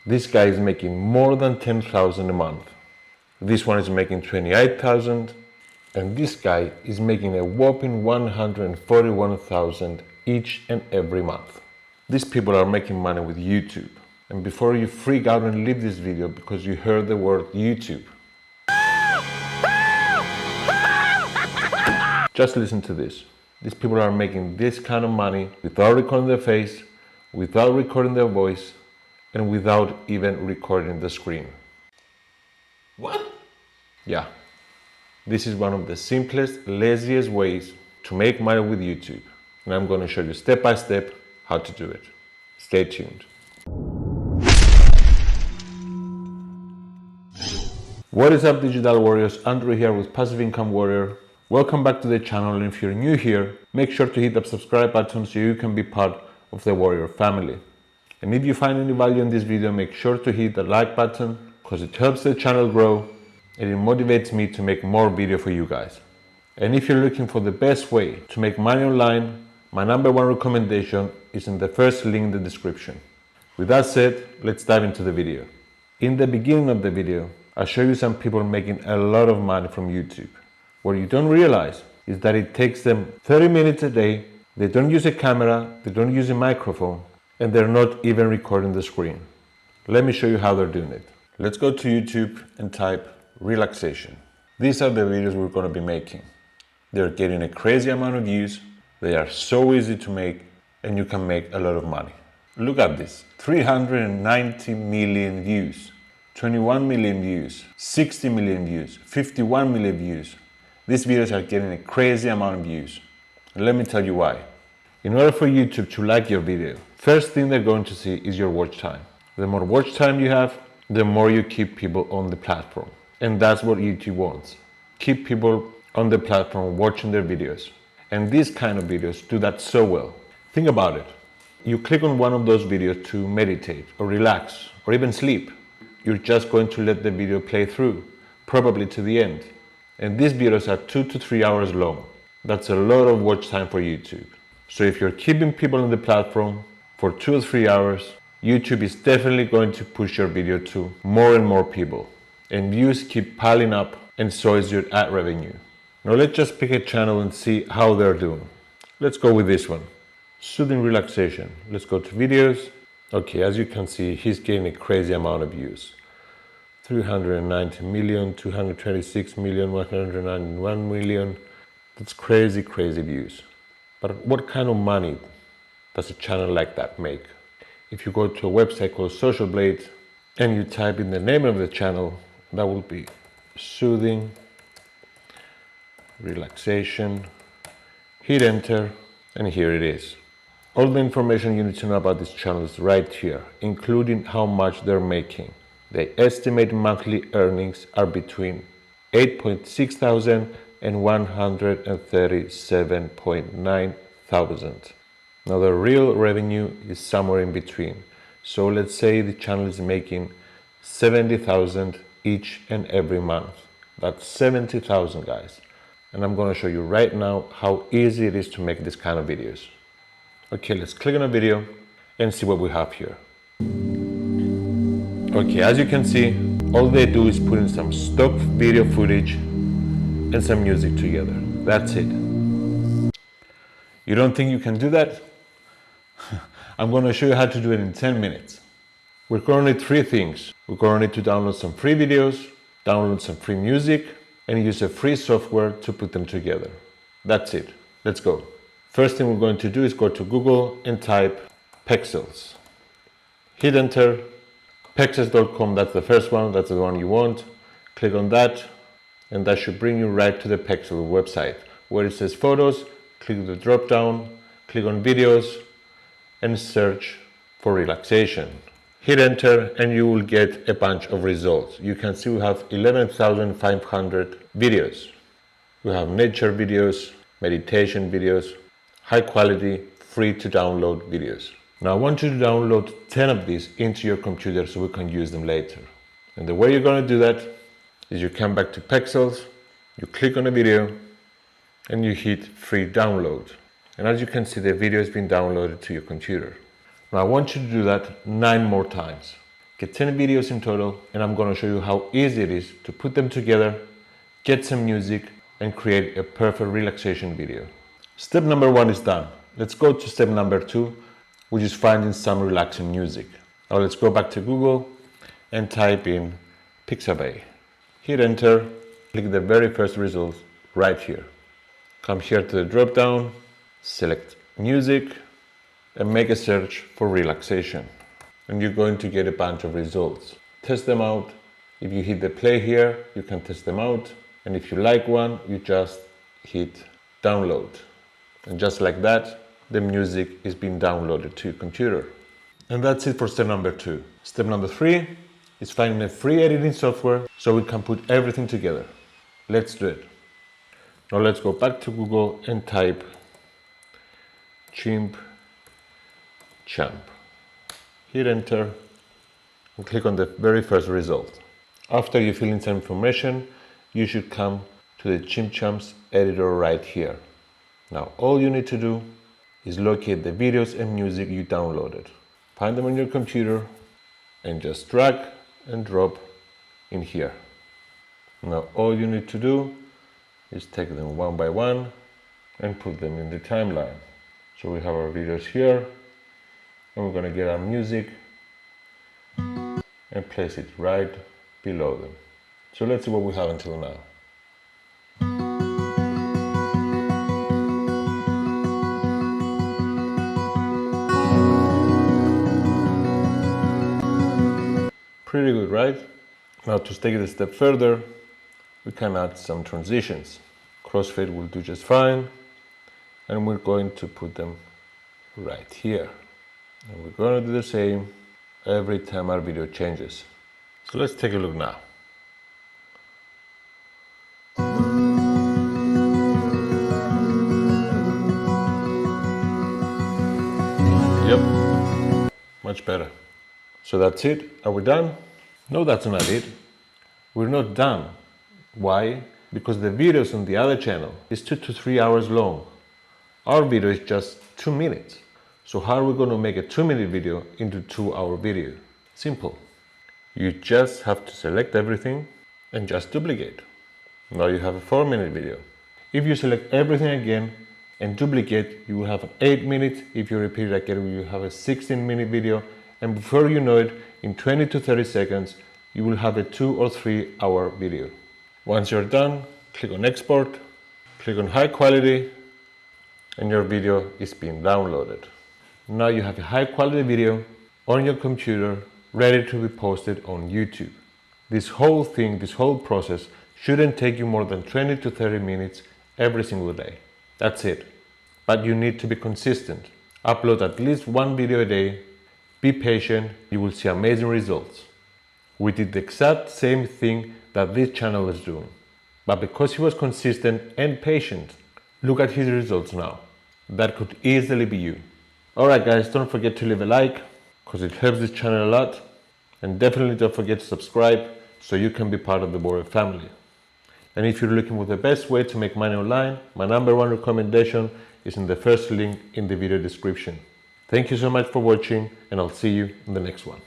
This guy is making more than 10,000 a month. This one is making 28,000. And this guy is making a whopping 141,000 each and every month. These people are making money with YouTube. And before you freak out and leave this video because you heard the word YouTube, just listen to this. These people are making this kind of money without recording their face, without recording their voice, and without even recording the screen. What? Yeah. This is one of the simplest, laziest ways to make money with YouTube. And I'm going to show you step by step how to do it. Stay tuned. What is up, digital warriors? Andrew here with Passive Income Warrior. Welcome back to the channel, and if you're new here, make sure to hit that subscribe button so you can be part of the warrior family. And if you find any value in this video, make sure to hit the like button because it helps the channel grow and it motivates me to make more video for you guys. And if you're looking for the best way to make money online, my #1 recommendation is in the first link in the description. With that said, let's dive into the video. In the beginning of the video, I'll show you some people making a lot of money from YouTube. What you don't realize is that it takes them 30 minutes a day, they don't use a camera, they don't use a microphone, and they're not even recording the screen. Let me show you how they're doing it. Let's go to YouTube and type relaxation. These are the videos we're going to be making. They're getting a crazy amount of views, they are so easy to make, and you can make a lot of money. Look at this, 390 million views, 21 million views, 60 million views, 51 million views. These videos are getting a crazy amount of views. And let me tell you why. In order for YouTube to like your video, first thing they're going to see is your watch time. The more watch time you have, the more you keep people on the platform. And that's what YouTube wants. Keep people on the platform watching their videos. And these kind of videos do that so well. Think about it. You click on one of those videos to meditate or relax or even sleep. You're just going to let the video play through, probably to the end. And these videos are 2 to 3 hours long. That's a lot of watch time for YouTube. So if you're keeping people on the platform for 2 or 3 hours, YouTube is definitely going to push your video to more and more people. And views keep piling up, and so is your ad revenue. Now let's just pick a channel and see how they're doing. Let's go with this one. Soothing relaxation. Let's go to videos. Okay, as you can see, he's getting a crazy amount of views. 390 million, 226 million, 191 million. That's crazy, crazy views. But what kind of money does a channel like that make? If you go to a website called Social Blade and you type in the name of the channel, that will be Soothing Relaxation. Hit enter, and here it is. All the information you need to know about this channel is right here, including how much they're making. The estimated monthly earnings are between 8.6 thousand and 137.9 thousand. Now the real revenue is somewhere in between. So let's say the channel is making 70,000 each and every month. That's 70,000, guys. And I'm going to show you right now how easy it is to make this kind of videos. Okay, let's click on a video and see what we have here. Okay, as you can see, all they do is put in some stock video footage and some music together. That's it. You don't think you can do that? I'm going to show you how to do it in 10 minutes. We're going to need 3 things. We're going to need to download some free videos, download some free music, and use a free software to put them together. That's it. Let's go. First thing we're going to do is go to Google and type Pexels. Hit enter. Pexels.com, that's the first one, that's the one you want. Click on that, and that should bring you right to the Pexels website. Where it says photos, click the drop down, click on videos, and search for relaxation. Hit enter, and you will get a bunch of results. You can see we have 11,500 videos. We have nature videos, meditation videos, high quality, free to download videos. Now I want you to download 10 of these into your computer so we can use them later. And the way you're going to do that is you come back to Pexels, you click on a video, and you hit free download. And as you can see, the video has been downloaded to your computer. Now I want you to do that 9 more times. get 10 videos in total, and I'm going to show you how easy it is to put them together, get some music, and create a perfect relaxation video. Step number 1 is done. Let's go to step number 2, which is finding some relaxing music. Now let's go back to Google and type in Pixabay. Hit enter, click the very first result right here. Come here to the drop down, select music, and make a search for relaxation. And you're going to get a bunch of results. Test them out. If you hit the play here, you can test them out. And if you like one, you just hit download. And just like that, the music is being downloaded to your computer. And that's it for step number 2. Step number 3 is finding a free editing software so we can put everything together. Let's do it. Now let's go back to Google and type Chimp Champ. Hit enter and click on the very first result. After you fill in some information, you should come to the Chimp Champ's editor right here. Now all you need to do is locate the videos and music you downloaded. Find them on your computer and just drag and drop in here. Now all you need to do is take them one by one and put them in the timeline. So we have our videos here, and we're going to get our music and place it right below them. So let's see what we have until now. Pretty good, right? Now to take it a step further, we can add some transitions. Crossfade will do just fine, and we're going to put them right here. And we're going to do the same every time our video changes. So let's take a look now. Yep, much better. So that's it. Are we done? No, that's not it. We're not done. Why? Because the videos on the other channel is 2 to 3 hours long. Our video is just 2 minutes. So how are we going to make a 2-minute video into 2-hour video? Simple. You just have to select everything and just duplicate. Now you have a 4-minute video. If you select everything again and duplicate, you will have an 8 minutes. If you repeat it again, you have a 16-minute video. And before you know it, in 20 to 30 seconds, you will have a 2 or 3 hour video. Once you're done, click on export, click on high quality, and your video is being downloaded. Now you have a high quality video on your computer ready to be posted on YouTube. This whole thing, this whole process shouldn't take you more than 20 to 30 minutes every single day. That's it. But you need to be consistent. Upload at least 1 video a day. Be patient, you will see amazing results. We did the exact same thing that this channel is doing. But because he was consistent and patient, look at his results now. That could easily be you. Alright guys, don't forget to leave a like, because it helps this channel a lot. And definitely don't forget to subscribe so you can be part of the Warrior family. And if you're looking for the best way to make money online, my #1 recommendation is in the first link in the video description. Thank you so much for watching, and I'll see you in the next one.